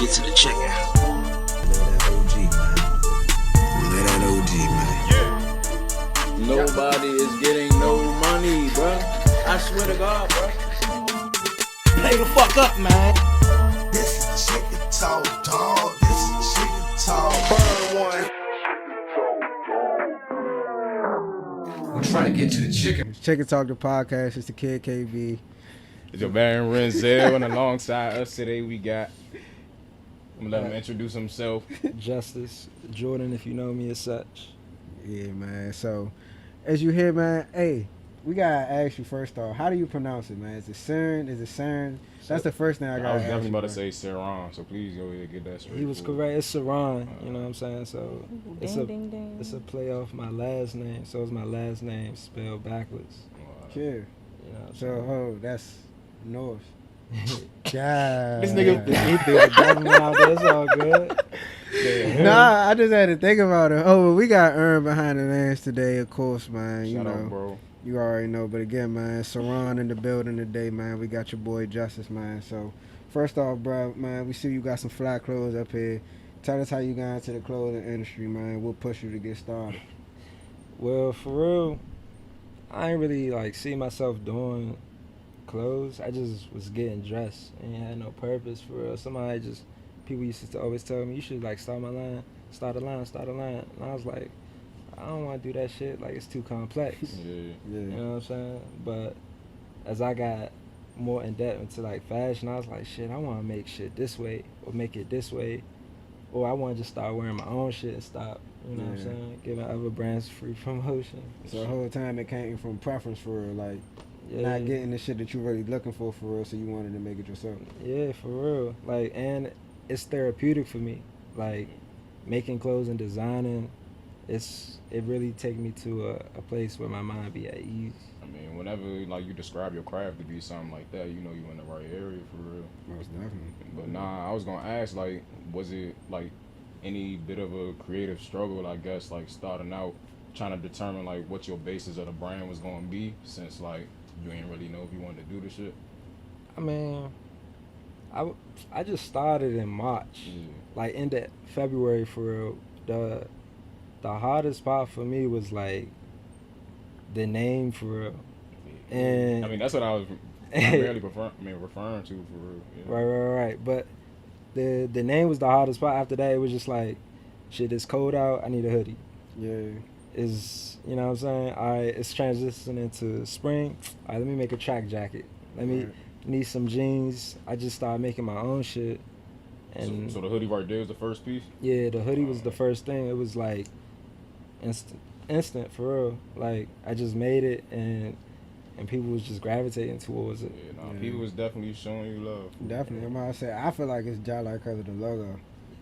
get to the chicken. Let that OG, man. Nobody is getting no money, bro. I swear to God, bro. Play the fuck up, man. This is chicken talk, dog. This is chicken talk. Burn one. I'm trying to get to the chicken. Chicken Talk the podcast. It's the Kid KB. It's your man Renzel, and alongside us today we got. I'm gonna let him introduce himself. Justice Jordan, if you know me as such. Yeah, man. So, as you hear, man, hey, we gotta ask you first off, how do you pronounce it, man? Is it Sirron? Is it Sirron? That's the first thing I gotta I was ask definitely you, about to man. say Sirron, so please go ahead and get that straight. He was correct. It's Sirron, you know what I'm saying? So it's It's a play off my last name. So it's my last name spelled backwards. Sure. You know what I'm So, saying? that's North. God. This nigga- He threw the government out there. It's all good. Nah, I just had to think about it. Oh, but we got Earn behind the lens today, of course, man. You Shout know. out, bro. You already know, but again, man, Sirron in the building today, man. We got your boy Justice, man. So, first off, bro, man, we see you got some fly clothes up here. Tell us how you got into the clothing industry, man. We'll push you to get started. Well, for real, I ain't really like see myself doing clothes. I just was getting dressed and had no purpose for real. People used to always tell me, you should like start a line. And I was like, I don't want to do that shit. Like, it's too complex. Yeah. You know what I'm saying? But as I got more in depth into like fashion, I was like, shit, I want to make shit this way or make it this way. Or I want to just start wearing my own shit and stop, you know what I'm Yeah. saying? Giving other brands free promotion. So the whole time it came from preference for real, like not getting the shit that you really looking for real, so you wanted to make it yourself. Yeah, for real. Like, and it's therapeutic for me. Like, making clothes and designing, it really take me to a place where my mind be at ease. I mean, whenever like you describe your craft to be something like that, you know you in the right area for real. Most definitely. But nah, I was gonna ask, like, was it like any bit of a creative struggle, I guess, like starting out, trying to determine like what your basis of the brand was gonna be, since like you ain't really know if you wanted to do the shit? I mean, I just started in March. Yeah. Like, end of February, for real. The hardest part for me was like the name, for real. And I mean, that's what I was primarily referring to, for real. Yeah. Right. But the name was the hardest part. After that, it was just like, shit, it's cold out. I need a hoodie. Yeah. You know what I'm saying? All right, it's transitioning into spring. All right, let me make a track jacket. Need some jeans. I just started making my own shit. And So the hoodie right there was the first piece? yeah, the hoodie was the first thing. It was like instant for real. Like, I just made it, and people was just gravitating towards it. Yeah, people was definitely showing you love. Definitely. I'm about to say, I feel like it's just like because of the logo.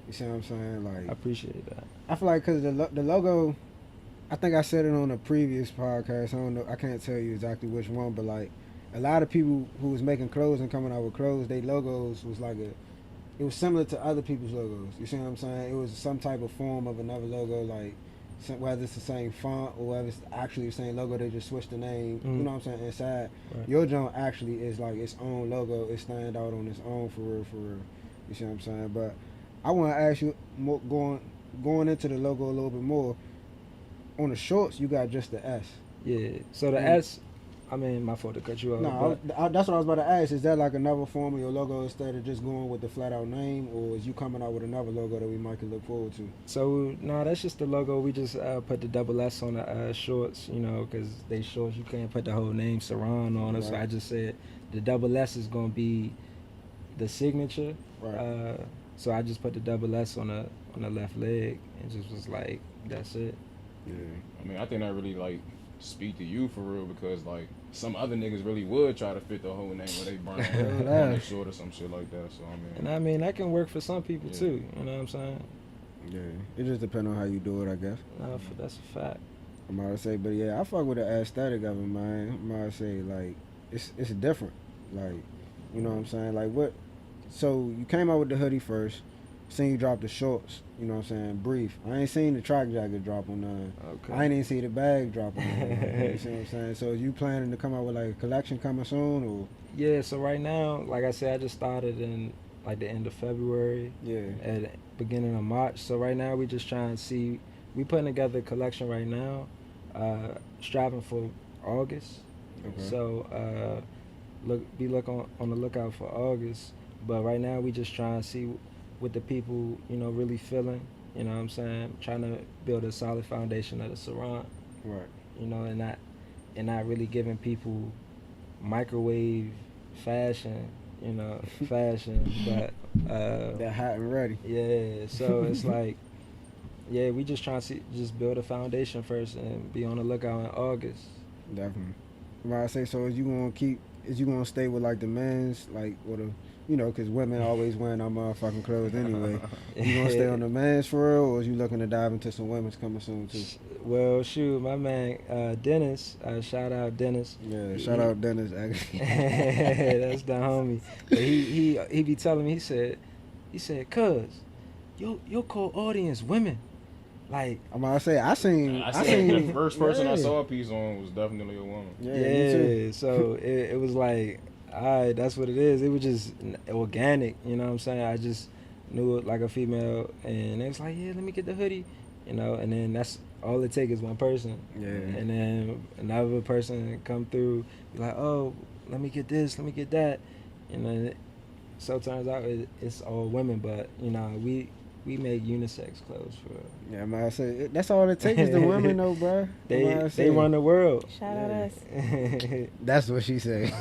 You see what I'm saying? I Like, appreciate that. I feel like because the logo, I think I said it on a previous podcast. I don't know. I can't tell you exactly which one, but like a lot of people who was making clothes and coming out with clothes, their logos was like it was similar to other people's logos. You see what I'm saying? It was some type of form of another logo, like whether it's the same font or whether it's actually the same logo, they just switched the name. You know what I'm saying? Inside, Right. your joint actually is like its own logo. It stand out on its own for real, for real. You see what I'm saying? But I want to ask you more, going into the logo a little bit more. On the shorts, you got just the S. Yeah. So the S, I mean, my fault to cut you off. No, but that's what I was about to ask. Is that like another form of your logo instead of just going with the flat out name, or is you coming out with another logo that we might could look forward to? So, no, that's just the logo. We just put the double S on the shorts, you know, because they shorts, you can't put the whole name Sirron on it. So Right. I just said the double S is going to be the signature. Right. So I just put the double S on the left leg and just was like, that's it. Yeah. I mean, I think that really like speak to you for real, because like some other niggas really would try to fit the whole name of their brand on their short or some shit like that. So And I mean, that can work for some people Yeah. too. You know what I'm saying? Yeah. It just depends on how you do it, I guess. No, that's a fact. I'm about to say, but yeah, I fuck with the aesthetic of it, man. I'm about to say, like, it's different. Like, you know what I'm saying? Like, what? So you came out with the hoodie first. Seen you drop the shorts. You know what I'm saying? Brief. I ain't seen the track jacket drop on none. Okay. I ain't even see the bag drop on none. You see what I'm saying? So you planning to come out with like a collection coming soon, or? Yeah, so right now, like I said, I just started in like the end of February, Yeah. at the beginning of March. So right now we just trying to see. We putting together a collection right now, striving for August. Okay. So look on the lookout for August. But right now we just trying to see what the people really feeling. You know what I'm saying? Trying to build a solid foundation of the Sirron. Right. And not really giving people microwave fashion, but They're hot and ready. yeah. So it's like, yeah, we just trying to just build a foundation first and be on the lookout in August. Definitely. Right. I say so. Is you gonna stay with like the men's like with a because women always wearing our motherfucking clothes anyway. You gonna stay on the men's for real, or is you looking to dive into some women's coming soon too? Well, shoot, my man Dennis, shout out Dennis. Yeah, shout out Dennis. Actually. That's the homie. But he be telling me, he said, cuz, your core audience women. Like, I'm about to say, I seen the first person I yeah. saw a piece on was definitely a woman. Yeah, me too. So it was like, alright, that's what it is. It was just organic, you know what I'm saying? I just knew it like a female, and it was like, yeah, let me get the hoodie, and then that's all it takes is one person. Yeah. And then another person come through, be like, oh, let me get this, let me get that, and then so it turns out it's all women, but we make unisex clothes for real. Yeah, I'm about to say that's all it takes is the women though, bro. They run the world. Shout out us. That's what she said.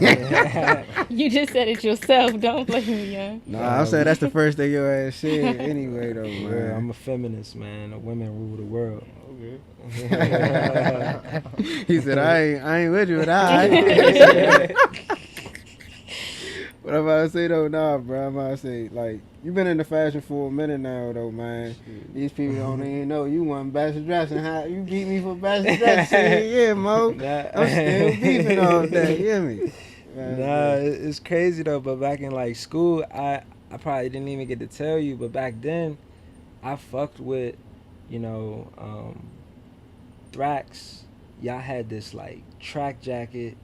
You just said it yourself. Don't blame me, young. Nah, I'm saying that's the first thing your ass said anyway though, Yeah, man. I'm a feminist, man. The women rule the world. Okay. He said, I ain't with you, but I. What I'm about to say though, nah, bro. I'm about to say, like, you been in the fashion for a minute now, though, man. These people don't even know you won best dressing. How you beat me for best dressing? Yeah, Mo. I'm still beefing all day. You hear me? Nah, it's crazy though. But back in like school, I probably didn't even get to tell you. But back then, I fucked with, Thrax. Y'all had this like track jacket.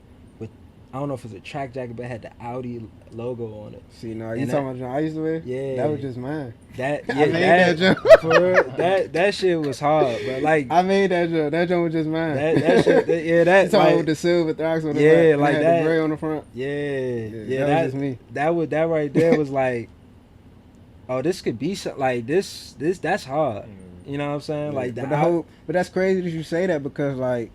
I don't know if it's a track jacket, but it had the Audi logo on it. See, no, you talking about the I used to wear? Yeah. That was just mine. That I made that joke. That shit was hard, but like I made that joke. That joke was just mine. That shit, you talking about with the silver Thrax on the yeah, back, like and that. the gray on the front. Yeah, that was just me. That right there was like, oh, this could be something like this. That's hard. You know what I'm saying? Yeah. Like but that's crazy that you say that because like.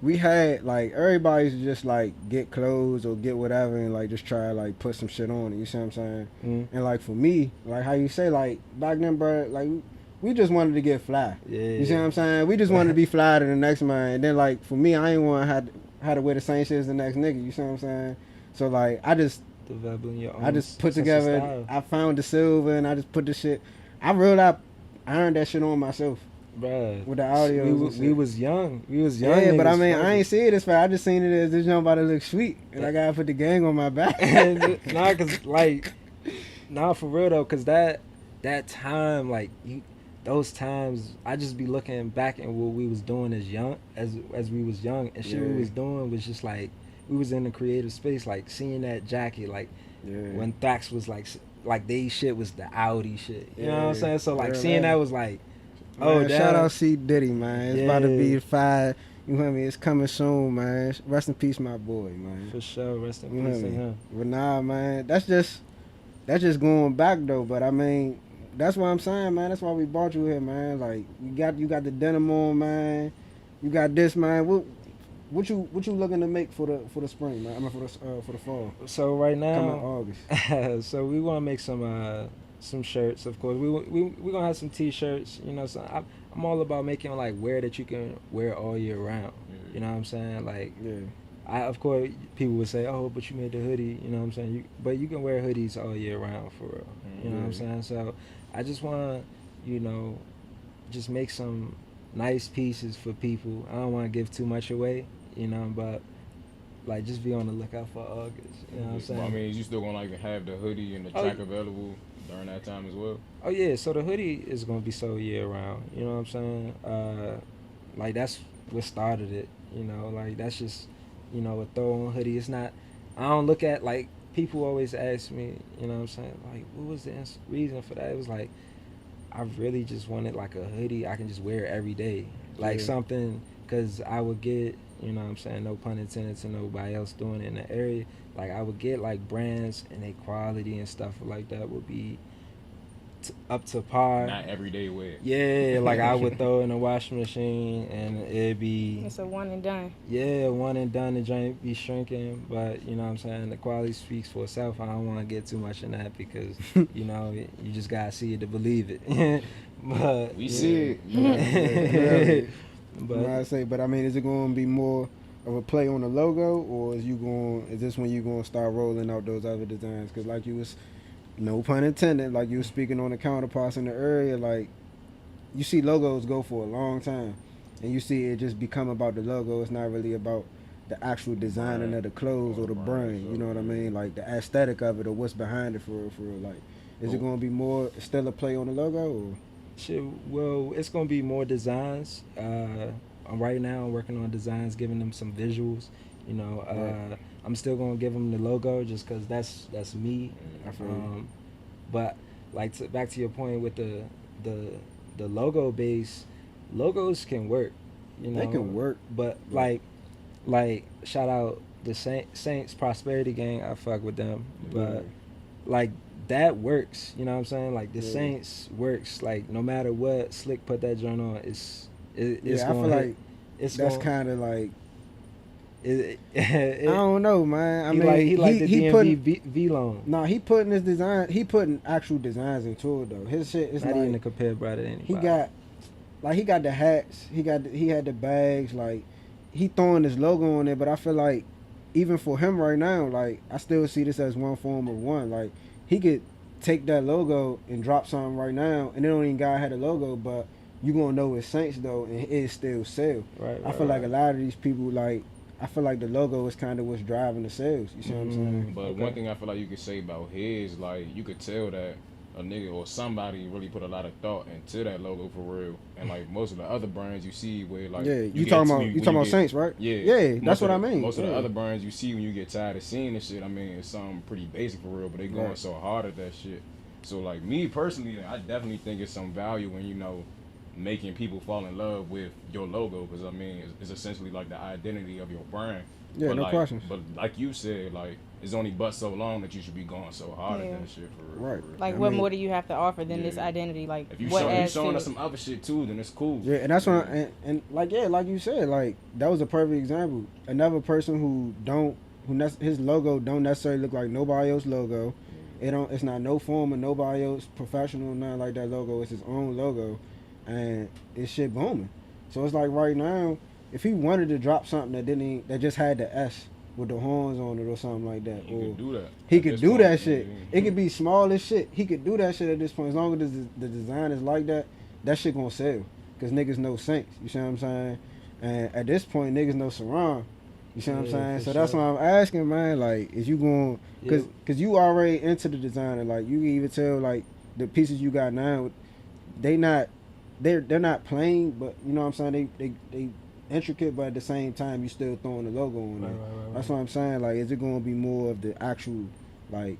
We had like everybody's just like get clothes or get whatever and like just try like put some shit on it. You see what I'm saying? Mm-hmm. And like for me, like how you say like back then, bro, like we just wanted to get fly. Yeah. You see what I'm saying? We just wanted to be fly to the next man. And then like for me, I ain't want to have to wear the same shit as the next nigga. You see what I'm saying? So like I just put together. I found the silver and I just put the shit. I realized I earned that shit on myself. Bruh, with the audio, we was young. Yeah, but I mean, I ain't see it as far. I just seen it as this young about to look sweet, and I gotta put the gang on my back. Nah, for real though, cause that time, like those times, I just be looking back at what we was doing as we was young, and shit we was doing was just like we was in the creative space, like seeing that jacket, like when Thrax was like they shit was the Audi shit, you know what I'm saying? So like seeing that was like. Man, shout out C Diddy, man. It's about to be 5. You know what I mean? It's coming soon, man. Rest in peace, my boy, man. For sure, rest in peace to him. But nah, man, that's just going back though. But I mean, that's what I'm saying, man. That's why we brought you here, man. Like you got the denim on, man. You got this, man. What you looking to make for the spring, man? I mean for the fall. So right now, coming August. So we want to make some shirts, of course. We gonna have some T-shirts, So I'm all about making like wear that you can wear all year round. You know what I'm saying? Like, of course, people would say, "Oh, but you made the hoodie." You know what I'm saying? But you can wear hoodies all year round for real. You know what I'm saying? So I just want to, just make some nice pieces for people. I don't want to give too much away, but. Like, just be on the lookout for August. You know what I'm saying? I mean, you still gonna like have the hoodie and the track available during that time as well? Oh yeah, so the hoodie is gonna be sold year round. You know what I'm saying? Like that's what started it. Like that's just a throw on hoodie. It's not. I don't look at like people always ask me, you know what I'm saying, like, what was the reason for that? It was like, I really just wanted like a hoodie I can just wear every day. Like Yeah. something, because I would get, you know what I'm saying, no pun intended to nobody else doing it in the area. Like I would get like brands and their quality and stuff like that would be up to par. Not everyday wear. Yeah, like I would throw in a washing machine and it'd be, It's a one and done. yeah, one and done. The joint be shrinking, but you know what I'm saying, the quality speaks for itself. I don't want to get too much in that because you know you just gotta see it to believe it. But We see it. Yeah. but I say, but I mean, is it going to be more of a play on the logo, or is this when you going to start rolling out those other designs? Because like you was, no pun intended, like you was speaking on the counterparts in the area, like you see logos go for a long time, and you see it just become about the logo. It's not really about the actual designing of the clothes or the brand. You know what I mean? Like the aesthetic of it or what's behind it for real, for real. Like, is it going to be more still a play on the logo? Or? shit, well, it's gonna be more designs. Right now, I'm working on designs, giving them some visuals. You know, Right. I'm still gonna give them the logo just because that's me. I feel you. But like back to your point with the logo base, logos can work. You know, They can work. but like shout out the Saints Prosperity Gang. I fuck with them, but like that works. You know what I'm saying? Like the Yeah. Saints works. Like no matter what Slick put that joint on, it's Yeah, I gonna feel hit. like It's that's gonna, kind of like, it, I don't know, man. I he mean, like he like the DMV putting, V-Loan. nah, he putting his design, he putting actual designs into it though. His shit is Not like, even to compare brother to anybody. he got the hats, he had the bags, like he throwing his logo on there. But I feel like even for him right now, like I still see this as one form of one. Like he could take that logo and drop something right now, and it don't even gotta have a logo, but you gonna know it's Saints though, and it still sell. Right. I feel like a lot of these people, like, I feel like the logo is kind of what's driving the sales. You see what I'm saying? But one thing I feel like you could say about his, like, you could tell that a nigga or somebody really put a lot of thought into that logo for real. And like most of the other brands you see where like Yeah, you get talking to- about when you talking about get- Saints, right? Yeah, Yeah, most that's what of I mean. Most of the Yeah. other brands you see when you get tired of seeing this shit, I mean, it's something pretty basic for real, but they going Right. so hard at that shit. So like me personally, I definitely think it's some value in, you know, making people fall in love with your logo, because I mean it's essentially like the identity of your brand. Yeah, But no like, questions. But like you said, like it's only but so long that you should be going so hard Yeah. at that shit for real. Right. For real. Like, I what mean- more do you have to offer than this Yeah. identity? Like, If you what adds showing to us it? some other shit too, then it's cool. Yeah, and that's what and like, yeah, like you said, like that was a perfect example. Another person his logo don't necessarily look like nobody else's logo. It's not no form of nobody else professional, nothing like that logo. It's his own logo, and it's shit booming. So it's like right now, if he wanted to drop something that just had the S with the horns on it or something like that, He or could do that. he At could this do point, that shit. yeah. It could be small as shit. He could do that shit at this point. As long as the design is like that, that shit gonna sell. Cause niggas know Saints. You see what I'm saying? And at this point, niggas know Sirron. You see what I'm Yeah, saying? for So that's why sure. I'm asking, man. Like, is you going? Cause you already into the designer. Like, you can even tell like the pieces you got now, they're not plain, but you know what I'm saying? They intricate, but at the same time, you still throwing the logo on there. Right. That's what I'm saying. Like, is it going to be more of the actual, like,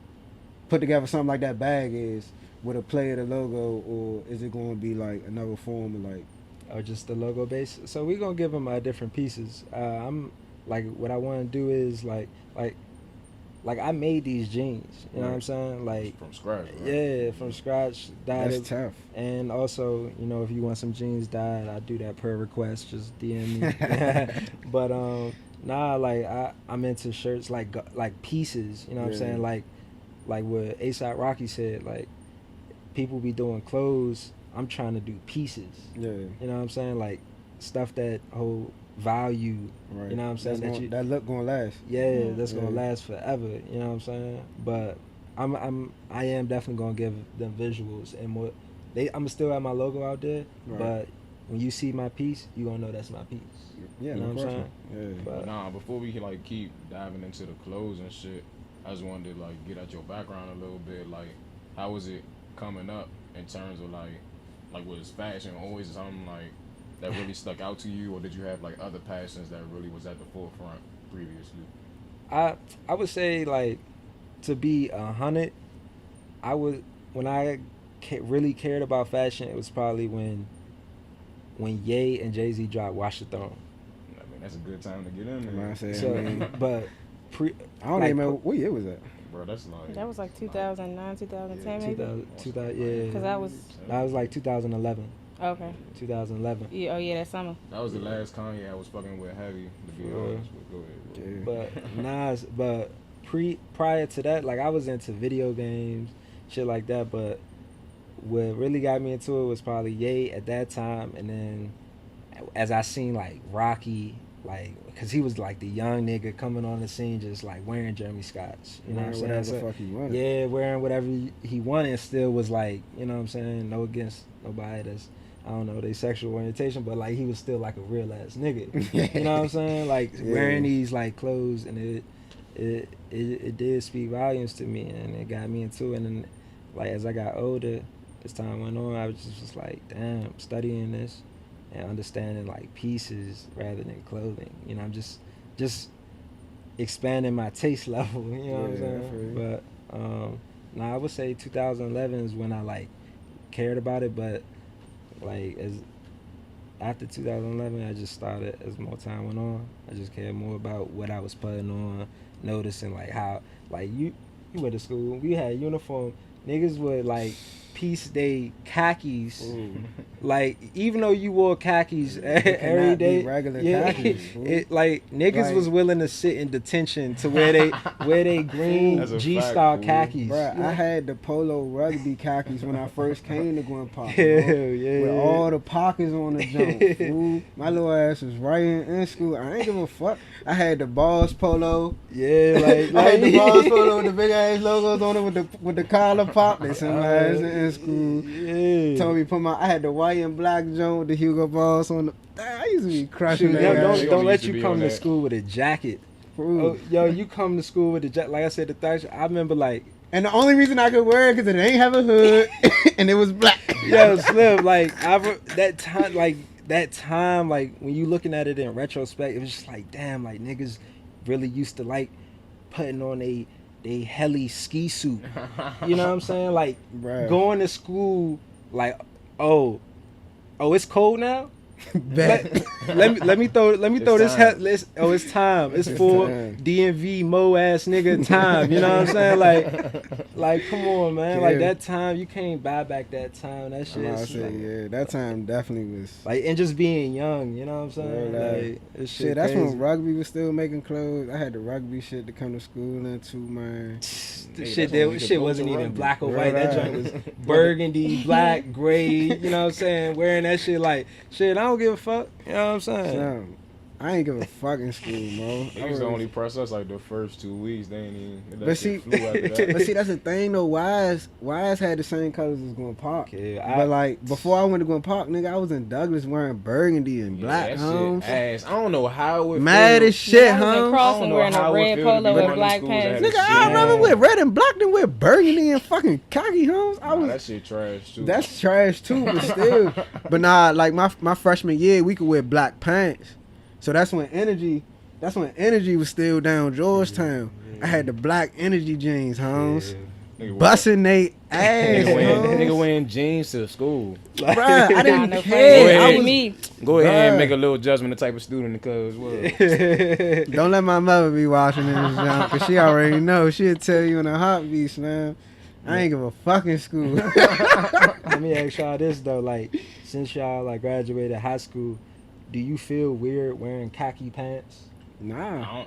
put together something like that bag is with a play of the logo, or is it going to be like another form of like? Or just the logo base. So we're gonna give them different pieces. I'm like, what I want to do is like I made these jeans. You know what I'm saying? Like From scratch, right? yeah, from scratch. Dyed That's it. tough. And also, you know, if you want some jeans dyed, I do that per request. Just DM me. But nah, like I'm into shirts like pieces. You know what I'm Yeah. saying? Like what ASAP Rocky said. Like people be doing clothes. I'm trying to do pieces. Yeah. You know what I'm saying? Like stuff that hold value. Right. You know what I'm saying? That look gonna last. Yeah, that's gonna Yeah. last forever. You know what I'm saying? But I am definitely gonna give them visuals and more. I'm still have my logo out there, Right. but when you see my piece, you gonna know that's my piece. Yeah, You know no what I'm question. Yeah. But Nah, before we like keep diving into the clothes and shit, I just wanted to like get at your background a little bit. Like, how was it coming up in terms of like was fashion always something like that really stuck out to you, or did you have like other passions that really was at the forefront previously? I would say like to be 100, I would when I really cared about fashion, it was probably when Ye and Jay-Z dropped Watch the Throne. I mean, that's a good time to get in there. Man, I said, So, I mean, but I don't like, even remember what year was that. Bro, that's like... That was like 2009, 2010 maybe? 2000, yeah. Because that was... That was like 2011. Okay. 2011. Yeah, oh yeah, that summer. That was the last Kanye I was fucking with heavy, to be honest. But go ahead, bro. Yeah. But prior to that, like I was into video games, shit like that. But what really got me into it was probably Ye at that time, and then as I seen like Rocky, like because he was like the young nigga coming on the scene, just like wearing Jeremy Scott's, you know what I'm saying? Whatever the fuck he wanted. Yeah, wearing whatever he wanted, still was like, you know what I'm saying? No against nobody that's, I don't know, they sexual orientation, but like he was still like a real ass nigga. You know what I'm saying? Like wearing these like clothes, and it did speak volumes to me, and it got me into it. And then, like as I got older, as time went on, I was just like, damn, studying this and understanding like pieces rather than clothing. You know, I'm just expanding my taste level. You know what I'm saying? But I would say 2011 is when I like cared about it, but like as after 2011, I just started, as more time went on, I just cared more about what I was putting on, noticing like how, like you went to school, we had uniform, niggas would like piece they khakis. Like even though you wore khakis every day, regular khakis. it like niggas Like- was willing to sit in detention to wear they green That's a G-Star fact, fool. khakis. Bruh, I had the polo rugby khakis when I first came to Gwen Park. Hell With yeah. all the pockets on the jump. Fool. My little ass was right in school. I ain't give a fuck. I had the Boss polo. Yeah, like I had the Boss polo with the big ass logos on it with the collar pop. They sent my ass in school. Yeah. Told me I had the white and black joint with the Hugo Boss on the. I used to be crushing Shoot, that. yo, ass. don't let used to you be come on to that. school with a jacket. Fool. Oh, yo, you come to school with a jacket. Like I said, the Thatcher. I remember like, And the only reason I could wear it because it ain't have a hood and it was black. yo, Slim, like that time, like when you looking at it in retrospect, it was just like, damn, like niggas really used to like putting on they heli ski suit. You know what I'm saying? Like Bruh. going to school, like, oh, it's cold now. Bet. let me throw this. time. It's time. It's It's for time. DMV mo ass nigga time. You know what I'm saying? Like come on, man. Yeah. Like that time, you can't buy back that time. That shit. I is say, like, yeah, that time definitely was. like and just being young. You know what I'm saying? Word up. Like this Shit, shit. that's crazy. when rugby was still making clothes. I had the rugby shit to come to school into, man. The Hey, shit that's when we that could shit go wasn't to even rugby. black or white. That Right. joint was burgundy, black, gray. You know what I'm saying? Wearing that shit like shit. I don't give a fuck. You know what I'm saying? Son, I ain't give a fuck in school, bro. I They used was- to only press us like the first 2 weeks. They ain't even. That But shit see, flew after that. but see, that's the thing though. Wise had the same colors as Gwen Park. Yeah, But like before I went to Gwen Park, nigga, I was in Douglas wearing burgundy and Yeah, black, that homes. shit ass. I don't know how it Mad feel. as shit, I was in homes. I don't Crossing know wearing how a it red feel to be polo going with to black schools that pants. had Nigga, the I shit. remember with red and black than with burgundy and fucking khaki homes. I Nah, was that shit trash too. That's trash too, but still. But nah, like my freshman year, we could wear black pants. So that's when energy was still down Georgetown. I had the black energy jeans, homes. Nigga Busting they ass, nigga homes. wearing jeans to school. Bruh, I Nah, didn't no care. Go I ahead. was, me. Go ahead Bruh. and make a little adjustment the type of student because well, don't let my mother be watching this, junk, cause she already know. She'll tell you in a heartbeat, man. I ain't give a fuck in school. Let me ask y'all this though, like since y'all like graduated high school, do you feel weird wearing khaki pants? Nah.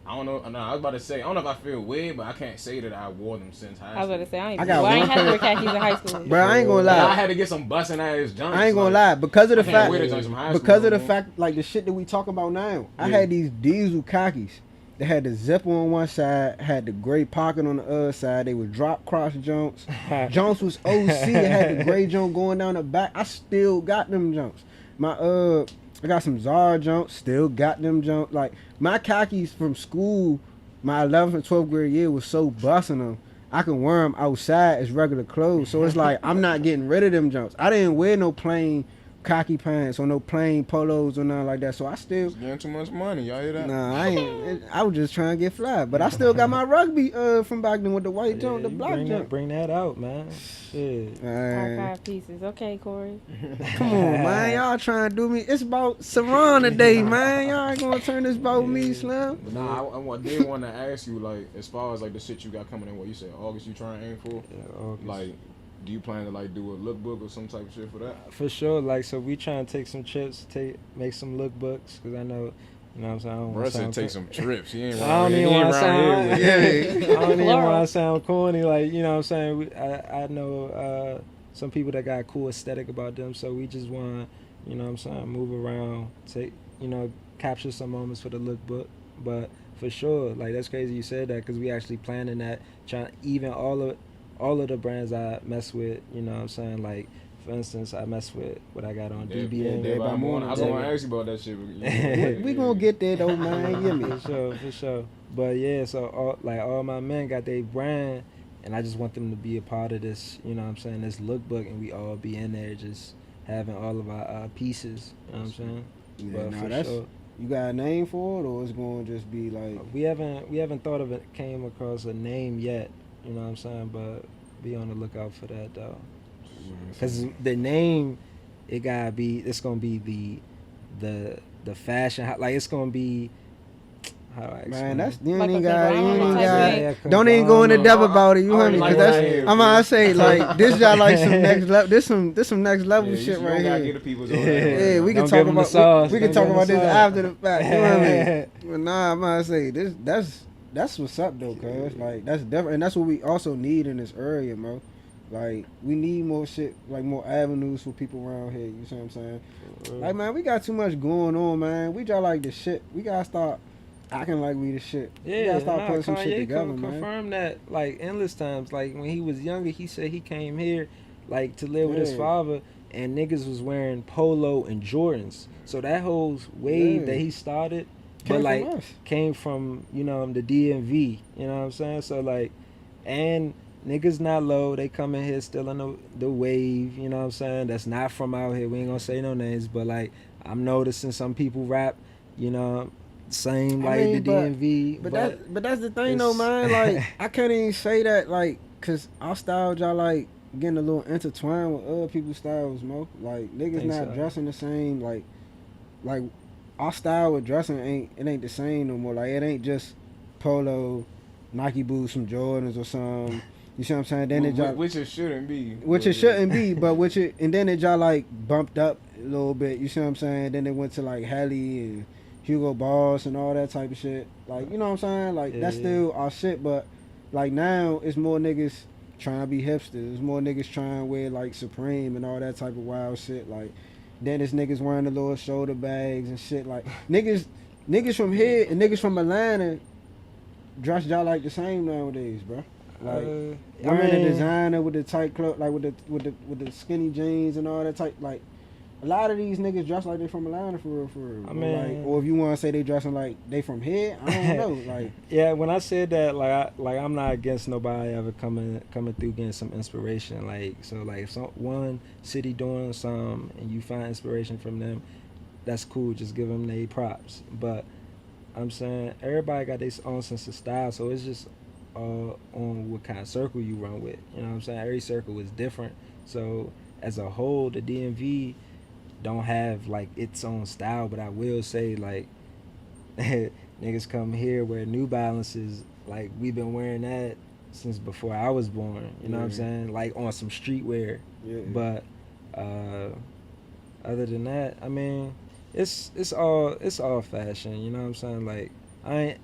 I don't know. No, I was about to say I don't know if I feel weird, but I can't say that I wore them since high I school. was about to say, I ain't, I got well, I ain't one had to wear pair. khakis in high school. Bro, I ain't gonna But I lie. had to get some busting ass junks. I ain't gonna like, lie. Because of the I can't fact, wear the junks from high because school of the no more. fact, like the shit that we talk about now, I Yeah. had these diesel khakis. They had the zipper on one side, had the gray pocket on the other side. They were drop cross jumps. Jumps was OC. It had the gray jump going down the back. I still got them jumps. I got some Zara jumps. Still got them jumps. Like my khakis from school, my 11th and 12th grade year was so busting them. I can wear them outside as regular clothes. So it's like I'm not getting rid of them jumps. I didn't wear no plain khaki pants or no plain polos or nothing like that. So I still. It's getting too much money. Y'all hear that? Nah, I ain't. I was just trying to get fly, but I still got my rugby from back then with the white jump, the you black jump. bring that out, man. Shit. Archive pieces. Okay, Corey. Come on, man. Y'all trying to do me. It's about Sirron today, man. Y'all ain't gonna turn this about me, Slim. But nah, I did want to ask you, like, as far as like the shit you got coming in, what you said, August, you trying to aim for? Yeah, August. Like, do you plan to like do a lookbook or some type of shit for that? For sure, like, so we trying to take some trips, make some lookbooks, because I know, you know what I'm saying? I don't Bro wanna said sound take some trips. He ain't I around don't here. even He ain't want to around sound. here with I don't even Plural. want to sound corny. Like, you know what I'm saying? I know some people that got a cool aesthetic about them, so we just want to, you know what I'm saying, move around, take, you know, capture some moments for the lookbook. But for sure, like, that's crazy you said that, because we actually planning that, trying even all of the brands I mess with, you know what I'm saying? Like, for instance, I mess with what I got on DBM. Day by morning. I was gonna ask you about that shit. We gonna get there though, man. Give me. For sure. But yeah, so all my men got their brand, and I just want them to be a part of this, you know what I'm saying, this lookbook, and we all be in there just having all of our pieces, you know what I'm saying? Yeah, But nah, for that's. sure. You got a name for it, or it's gonna just be like? We haven't thought of it, came across a name yet, you know what I'm saying, but be on the lookout for that though. Because the name, it's gonna be the fashion, like it's gonna be, how do I explain? Man, that's you Like ain't a got. You conglomerate ain't type got. Don't even go into depth about it. You hear me? like 'Cause that's. that. I'm gonna say like this. Y'all like some next level. This some next level Yeah, shit you right don't gotta here. get the people's Yeah, we can Don't talk give 'em the about sauce. we can Don't talk give 'em about the this sauce. after the fact. You know what I mean? But nah, I'm gonna say that's what's up though, cuz like that's different, and that's what we also need in this area, bro. Like we need more shit, like more avenues for people around here. You see what I'm saying? Like man, we got too much going on, man. We just like the shit. We gotta start acting like we the shit. We Yeah, gotta start putting some Kanye shit together, man. confirmed that like endless times. Like when he was younger, he said he came here like to live with his Yeah. father, and niggas was wearing polo and Jordans. So that whole wave Yeah. that he started, Came but like from us. came from, you know, the DMV. You know what I'm saying? So like, and niggas not low. They come in here still in the wave. You know what I'm saying? That's not from out here. We ain't gonna say no names, but like I'm noticing some people rap, you know, same I like mean, the DMV. But that's the thing though, it's- man. Like I can't even say that, like, cause our styles y'all like getting a little intertwined with other people's styles, mo. Like niggas Think not so. dressing the same. Like our style with dressing ain't the same no more. Like it ain't just polo, Nike boots, some Jordans or something. You see what I'm saying? Then it just Which it shouldn't be. which it shouldn't be, but and then it just like bumped up a little bit. You see what I'm saying? Then it went to like Halle and Hugo Boss and all that type of shit. Like you know what I'm saying? Like Yeah, that's yeah. still our shit, but like now it's more niggas trying to be hipsters. It's more niggas trying to wear like Supreme and all that type of wild shit. Like then it's niggas wearing the little shoulder bags and shit. Like niggas from here and niggas from Atlanta dress y'all like the same nowadays, bro. Like wearing a designer with the tight clothes, like with the skinny jeans and all that type. Like a lot of these niggas dress like they from Atlanta for real. I Or mean- like, or if you want to say they dressing like they from here, I don't know. Like Yeah, when I said that, I'm not against nobody ever coming through getting some inspiration. Like so, like if one city doing something and you find inspiration from them, that's cool. Just give them their props. But I'm saying everybody got their own sense of style, so it's just on what kind of circle you run with. You know what I'm saying? Every circle is different. So as a whole, the DMV don't have like its own style, but I will say like niggas come here wear New Balances, like we've been wearing that since before I was born. You know what I'm Yeah. saying? Like on some streetwear. yeah. But other than that, I mean, it's all fashion. You know what I'm saying? Like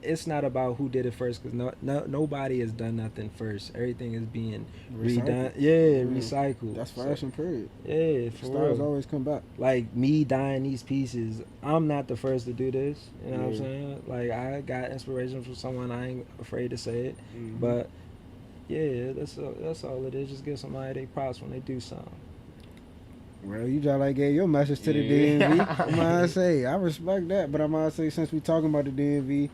it's not about who did it first, because nobody has done nothing first. Everything is being redone. Yeah, recycled. That's So, fashion, period. yeah, for Styles real. always come back. Like me dyeing these pieces, I'm not the first to do this. You know what I'm Yeah. saying? Like I got inspiration from someone. I ain't afraid to say it. Mhm. But yeah, that's all it is. Just give somebody their props when they do something. Well, you just like gave your message to the Yeah. DMV. I'm gonna say I respect that, but I'm gonna say since we talking about the DMV,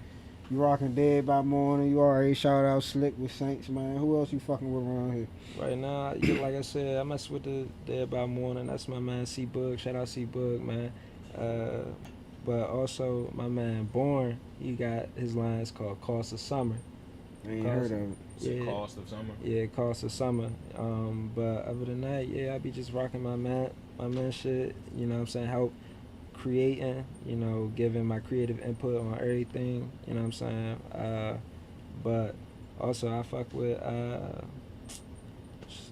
You rocking Dead by Morning. You already shout out Slick with Saints, man. Who else you fucking with around here? Right now, like I said, I mess with the Dead by Morning. That's my man C Bug. Shout out C Bug, man. But also my man Born, he got his lines called Cost of Summer. I ain't heard of it. It's the cost of summer. Yeah, Cost of Summer. But other than that, yeah, I be just rocking my man shit. You know what I'm saying? Help creating. You know, giving my creative input on everything. You know what I'm saying? But also I fuck with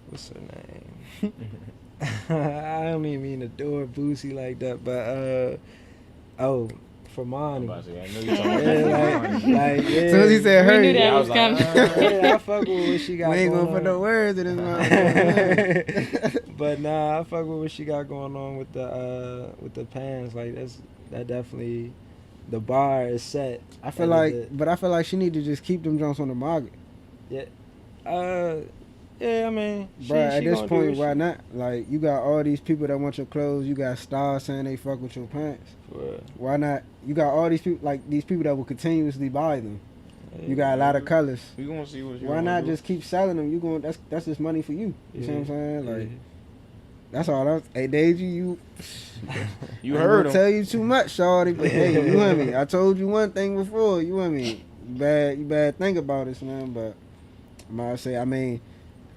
what's her name? I don't even mean to do it Boosie like that, but for Monty. I know you talking about yeah. As soon as he said We her, knew that I was was like, coming. Yeah, I fuck with what she got we ain't going gonna put on. no words in his mouth. But nah, I fuck with what she got going on with the pants. Like that definitely, the bar is set. I feel like she need to just keep them joints on the market. Yeah, I mean, Bruh, at this gonna do point, what why she- not? Like, you got all these people that want your clothes. You got stars saying they fuck with your pants. Bruh. Why not? You got all these people, like these people that will continuously buy them. You got a lot of colors. we gonna see what you Why gonna not do. just keep selling them? You going? That's just money for you. You see what I'm saying? Like, that's all. Hey, Deji, you You I ain't heard gonna him. tell you too much, shawty. But hey, you hear me? I told you one thing before. You hear me? You bad think about this, man. But I mean,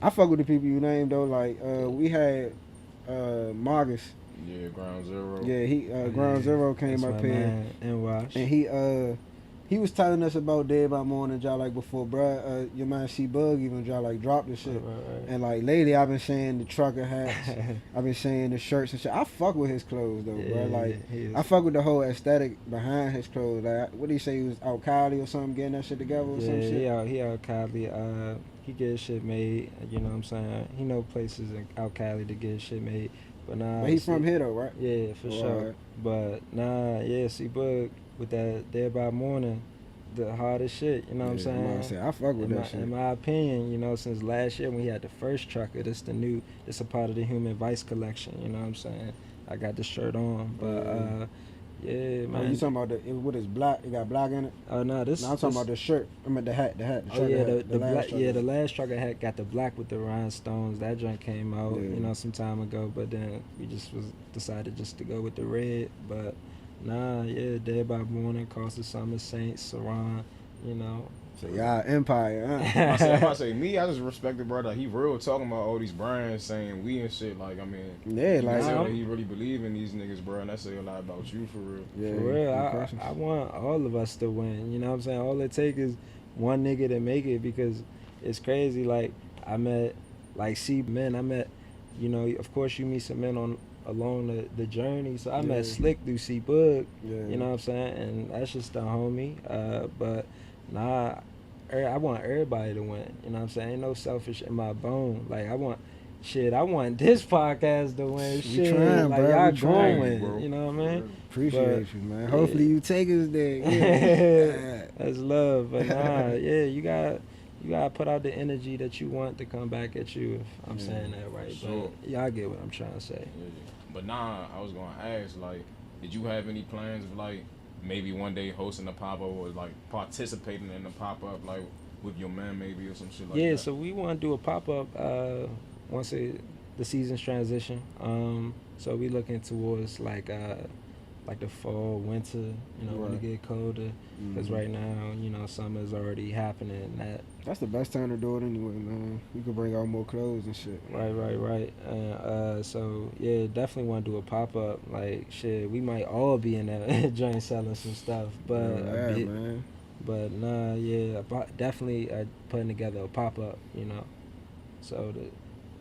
I fuck with the people you named though. Like we had Marcus. Yeah, Ground Zero. Yeah, he Ground Zero came That's up my here, man, and Wash. and he was telling us about Dead by Morning drop like before, bruh. Your man C Bug even dropped the shit. Right. And like lately, I've been seeing the trucker hats. I've been seeing the shirts and shit. I fuck with his clothes though, Yeah, bro. Like he is. I fuck with the whole aesthetic behind his clothes. Like what did he say? He was out Cali or something, getting that shit together or some shit. He out Cali. He get his shit made. You know what I'm saying? He know places in out Cali to get his shit made. But nah, But he from here though, right? Yeah, for sure. Alright. But nah, yeah, C Bug with that Dead by Morning, the hardest shit. You know what I'm saying? I fuck with in that my, shit. in my opinion, you know, since last year when he had the first trucker, this a part of the Human Vice collection. You know what I'm saying? I got the shirt on, but yeah, Oh, man. you talking about what is black? It got black in it. Oh no, this. No, I'm talking this- about the shirt. I mean the hat. The Oh trucker yeah, hat, the last black. trucker Yeah, the hat. last trucker hat got the black with the rhinestones. That joint came out, Yeah. you know, some time ago. But then we just decided just to go with the red. But nah, yeah, Dead by Morning, Cost of Summer, Saints, Sirron, you know. So y'all empire, huh? I'm about to say me. I just respect the brother. He real talking about all these brands saying we and shit. Like I mean, Yeah, you like can tell that he really believe in these niggas, bro. And that say a lot about you for real. yeah, For real, impressions. I want all of us to win. You know what I'm saying? All it take is one nigga to make it because it's crazy. Like I met, you know, of course you meet some men along the journey. So I met Slick through C Bug. Yeah. You know what I'm saying? And that's just the homie. But nah, I want everybody to win. You know what I'm saying? Ain't no selfish in my bone. Like I want this podcast to win. We Shit, trying, like bro. y'all We trying, growing. bro. You know what I mean? Appreciate But, you, man. yeah. Hopefully you take us there. Yeah. That's love. But nah, yeah, you gotta put out the energy that you want to come back at you. If I'm saying that right, Sure. but y'all get what I'm trying to say. Yeah. But nah, I was gonna ask, like, did you have any plans of like maybe one day hosting a pop up or like participating in a pop up like with your man maybe or some shit like Yeah, that? so we want to do a pop up once the season's transition. So we looking towards like the fall, winter. You know, when it Right. get colder. Because right now, you know, summer's already happening. That's the best time to do it anyway, man. You can bring out more clothes and shit. Right. So yeah, definitely want to do a pop up. Like shit, we might all be in that joint selling some stuff, but Yeah, man. but nah, yeah, definitely putting together a pop up. You know, so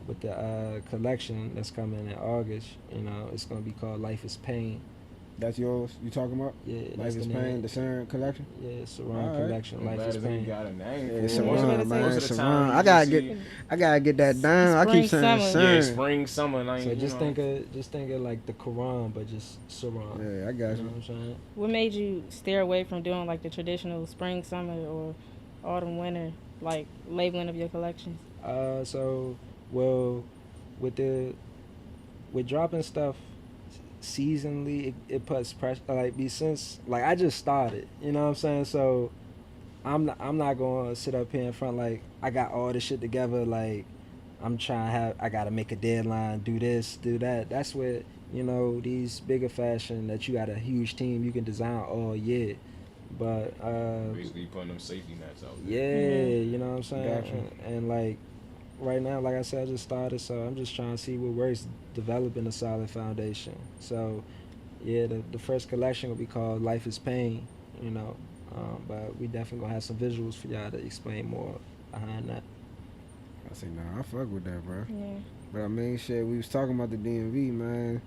with the collection that's coming in August, you know, it's gonna be called Life is Pain. That's yours? You talking about? Yeah, Life that's is the Pain, name. the Sirron collection? Yeah, Sirron Alright. collection. I'm Life glad is that he Pain. got a name Yeah, for it. Sirron, Sirron, man, Most of the Sirron. time I you gotta see- get that down. I keep Spring, saying summer. Yeah, Sirron. spring, summer, like, So you just know. think of like the Quran, but just Sirron. Yeah, I got You know you. what I'm saying? What made you steer away from doing like the traditional spring, summer, or autumn, winter, like labeling of your collections? Well, with dropping stuff seasonally, it puts pressure. Since I just started, you know what I'm saying. So I'm not gonna sit up here in front like I got all this shit together. Like I gotta make a deadline, do this, do that. That's where these bigger fashion that you got a huge team you can design all year. But Basically putting them safety nets out yeah, there. you know what I'm saying. Gotcha. And like right now, like I said, I just started, so I'm just trying to see what works, developing a solid foundation. So yeah, the first collection will be called Life is Pain. But we definitely gonna have some visuals for y'all to explain more behind that. I say, nah, I fuck with that, bro. Yeah. But I mean, shit, we was talking about the DMV, man.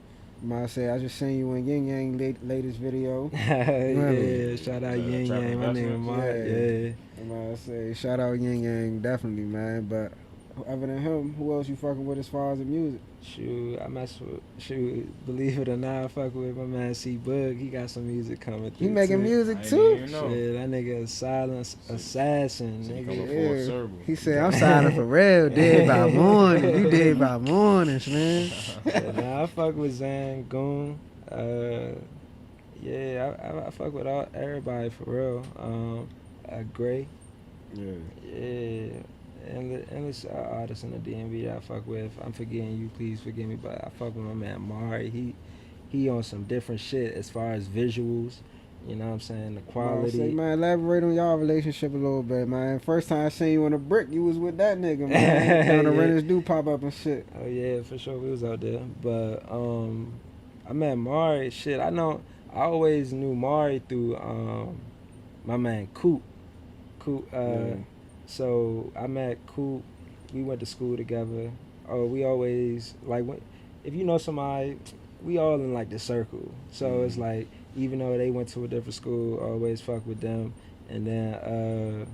I say, I just seen you in Yin Yang latest video. Yeah, shout out Yin Trap Yang, my nigga Investments. Mark. Yeah. I say, shout out Yin Yang, definitely, man. But other than him, who else you fucking with as far as the music? Believe it or not, I fuck with my man C Bug. He got some music coming through. He making too. music I too? didn't even know. Shit, that nigga a silent assassin. So he Nigga. coming full circle. He said, I'm signing for real, dead by morning. You dead by mornings, man. Yeah, nah, I fuck with Zan Goon. I fuck with everybody for real. Gray. Yeah. Yeah. And it's artists in the DMV that I fuck with. If I'm forgetting you, please forgive me. But I fuck with my man Mari. He on some different shit as far as visuals. You know what I'm saying? The quality. Say, man, elaborate on y'all relationship a little bit, man. First time I seen you on a brick, you was with that nigga, man. Down the Yeah. renters do pop up and shit. Oh yeah, for sure we was out there. But I met Mari. Shit, I always knew Mari through my man Coop. Yeah. So I met Coop. We went to school together. Oh, we always if you know somebody, we all in like the circle. So it's like even though they went to a different school, I always fuck with them. And then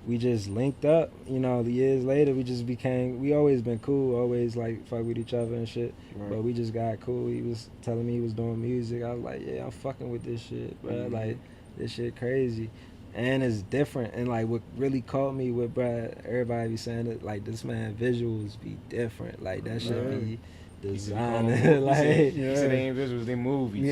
we just linked up. Years later, we always been cool. Always like fuck with each other and shit. Right. But we just got cool. He was telling me he was doing music. I was like, yeah, I'm fucking with this shit, bro. Like this shit crazy. And it's different, and like what really caught me with Brad, everybody be saying it like this man visuals be different, like that should be designer, like He said they ain't visuals, they movies.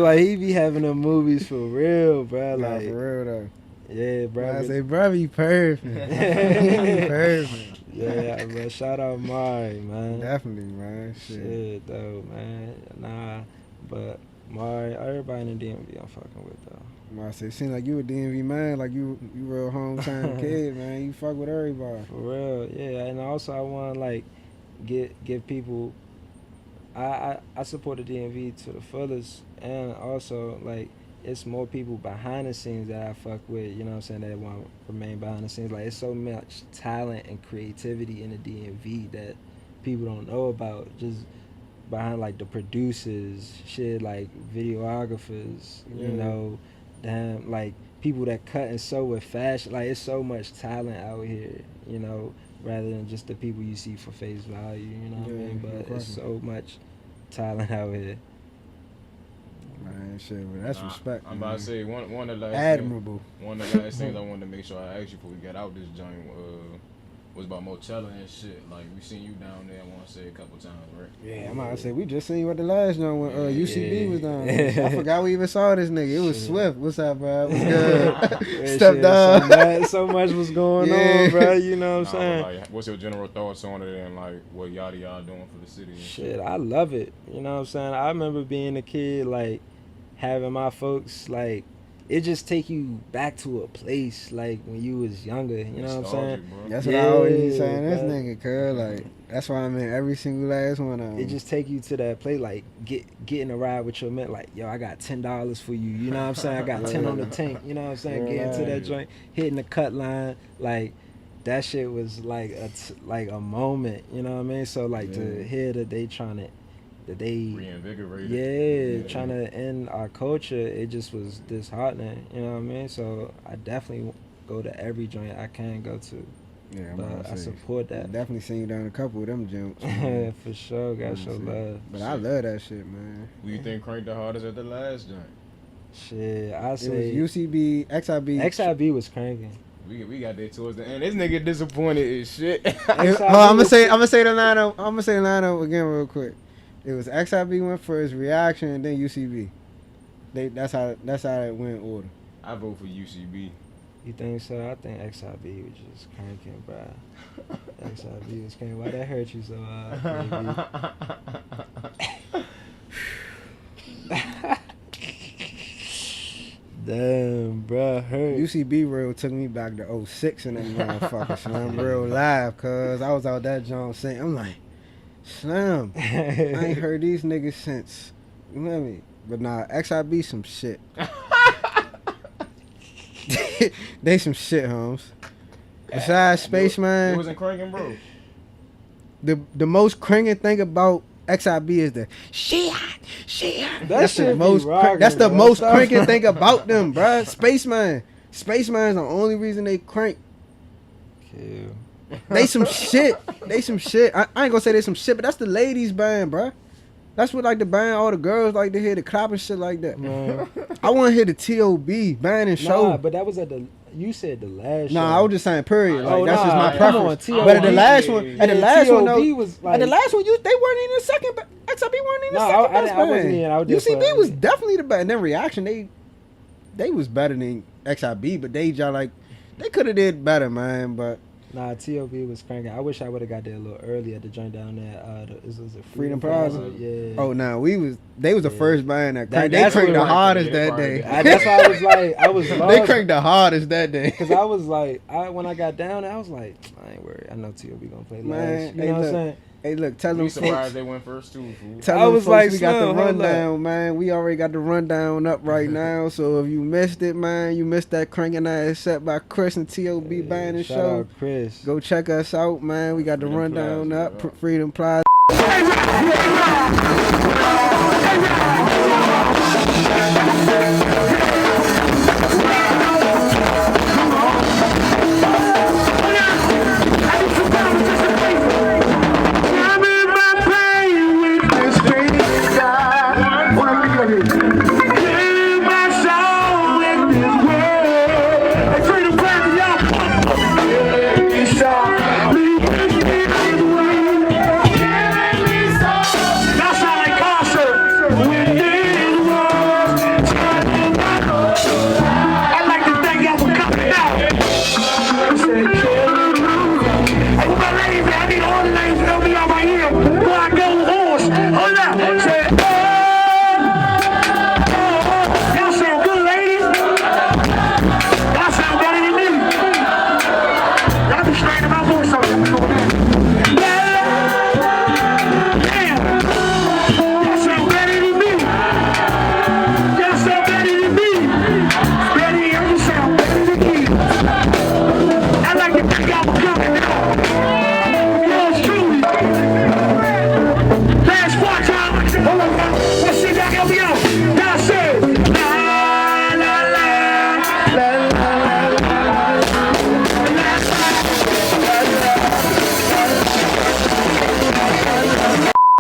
like he be having the movies for real, bro. Nah, Like for real though. yeah, bro. I say, bro, you perfect. You perfect. Yeah, but shout out Mari, man. Definitely, man. Shit though, man. Nah, but Mari, everybody in the DMV I'm fucking with though. I say, seem like you a DMV man, like you real hometown kid, man. You fuck with everybody. For real, yeah. And also I want to like give people. I support the DMV to the fullest, and also like it's more people behind the scenes that I fuck with. You know what I'm saying? That want to remain behind the scenes. Like it's so much talent and creativity in the DMV that people don't know about. Just behind like the producers, shit like videographers. Damn, like people that cut and sew with fashion. Like it's so much talent out here, rather than just the people you see for face value, you know what I mean? But it's so much talent out here. Man, shit, but that's respect. I'm about to say one of the last admirable. One of the last things I wanted to make sure I asked you before we got out this joint was about Mochella and shit. Like we seen you down there, I want to say a couple times, right? Yeah, I'm about to say we just seen you at the last joint when UCB was down there. I forgot we even saw this nigga. It was Swift. What's up, bro? What's good? Step down. So much was going on, bro. You know what I'm saying? Like, what's your general thoughts on it and like what y'all doing for the city? And shit, I love it. You know what I'm saying? I remember being a kid, like having my folks like. It just take you back to a place like when you was younger. You know what I'm saying? Bro. That's what I always be saying. This nigga, cuz like that's why I'm in every single last one of them. It just take you to that place like getting a ride with your man. Like yo, I got $10 for you. You know what I'm saying? I got 10 on the tank. You know what I'm saying? Getting to that joint, hitting the cut line, like. That shit was like a moment. You know what I mean? So like to hear that they reinvigorated. Trying to end our culture, it just was disheartening, you know what I mean? So I definitely go to every joint I can go to. Yeah, but I support that. I definitely seen you down a couple of them jumps. For sure, gotta show love. But I love that shit, man. Who you think cranked the hardest at the last joint? Shit, I say it was UCB, XIB. XIB was cranking. We got there towards the end. This nigga disappointed as shit. I'm gonna say the lineup again real quick. It was XIB went first, Reaction, and then UCB. That's how it went in order. I vote for UCB. You think so? I think XIB was just cranking, bruh. XIB was cranking. Why that hurt you so baby? Damn, bruh, hurt. UCB real took me back to 06 and that motherfucker, Slim. Real live, cuz I was out that joint saying, I'm like, Slim, I ain't heard these niggas since, you know what I mean? But nah, XIB some shit. They some shit, Holmes. Besides Spaceman, It wasn't cranking, bro. the most cringing thing about XIB is the shit. That's the most. That's the most cranking thing about them, bruh. Spaceman is the only reason they crank. Kill. They some shit. They some shit. I ain't gonna say they some shit, but that's the ladies band, bruh. That's what like the band all the girls like to hear, the clap and shit like that. Man. I want to hear the T.O.B. band and show. Nah, but that was at the. You said the last. Nah, show. I was just saying period. Like Oh, that's just nah, my come preference. on, But at the T.O.B. last one, at the last one though, was like, at the last one, they weren't even the second. XIB weren't even the No, second I best wasn't band. in. I was just UCB was definitely the best. And then Reaction, they was better than XIB, but they just like they could have did better, man. But Nah, T.O.B. was cranking. I wish I would have got there a little earlier to join down there. Was it Freedom Plaza? Yeah. oh no, they was the Yeah. first band that cranked. They that's cranked what the it- hardest yeah, that probably day. did. That's why I was like, I was They lost. cranked the hardest that day. Cause I was like, when I got down there, I was like, I ain't worried. I know T.O.B. gonna play Man, last. You hey, know what I'm look, saying? Hey, look, tell We them surprised folks. they went first too, fool. Tell I them was folks like, we got the Slim, hold rundown, man. We already got the rundown up right now. So if you missed it, man, you missed that cranking ass set by Chris and T.O.B. band and Shout show. out Chris. Go check us out, man. We got the Freedom rundown Plaza, up. yeah. Freedom Plaza.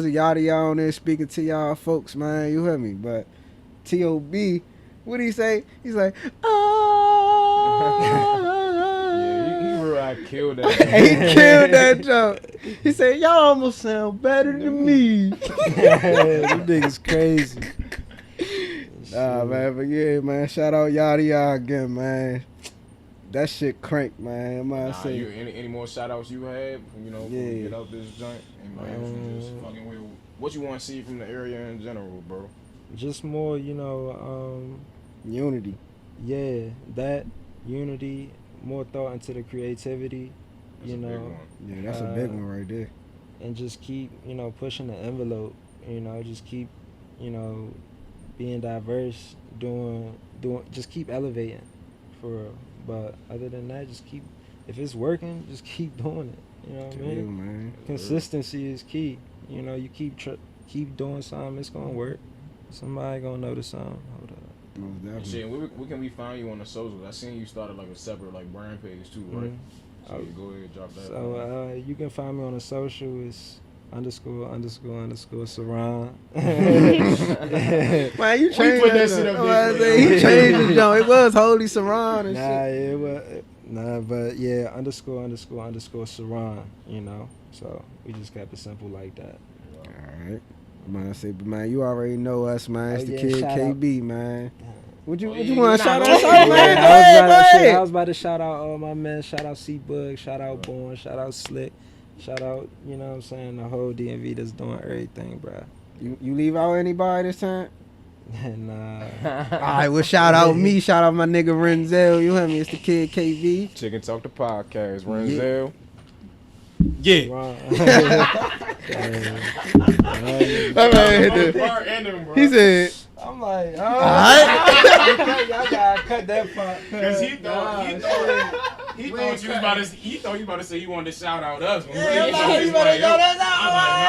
Yada y'all on there speaking to y'all folks, man. You heard me, but T.O.B. What he say? He's like, Yeah, he real. I killed that. And he killed that joke. He said, y'all almost sound better than me. You niggas crazy. Nah, man, but yeah, man. Shout out Yada Yada again, man. That shit crank, man. I'm gonna say. Any more shout outs you had, you know, before we Yeah. get out this joint? And just fucking with what you want to see from the area in general, bro. Just more, you know, Unity. yeah, that unity, more thought into the creativity, That's you a big know, one. Yeah, that's a big one right there. and just keep, you know, pushing the envelope, you know, just keep, you know, being diverse, just keep elevating, for real. But other than that, just keep, if it's working, just keep doing it. You know what I Yeah, mean? man. Consistency is key. You know, you keep doing something, it's gonna work. Somebody gonna notice something. Hold up. Most And definitely. shit, where can we find you on the socials? I seen you started like a separate like brand page too, right? Mhm. So you go ahead and drop that. So you can find me on the social. It's ___Sirron. Man, you changed put that that shit up up. there, I say, he changed the joint. It was Holy Sirron and Nah, shit. it was but yeah, __Sirron. You know, so we just kept it simple like that. All right. Man, I say, but man, you already know us, man. It's Oh, the yeah, kid shout out. KB, man. What you Yeah, want to shout out? Yeah, Man, go ahead, go I ahead. was about to shout out all my men. Shout out C-Bug. Shout out Born. Shout out Slick. Shout out, you know what I'm saying, the whole DMV that's doing everything, bro. You leave out anybody this time? Nah. All right, well, shout out me. Shout out my nigga Renzel. You heard me? It's the kid KV. Chicken Talk the podcast. Renzel. Yeah. That man hit the- He said, I'm like, oh. all right. Y'all gotta cut that part. Cause he thought you was about to say you wanted to shout out us. Yeah, he about to shout us out.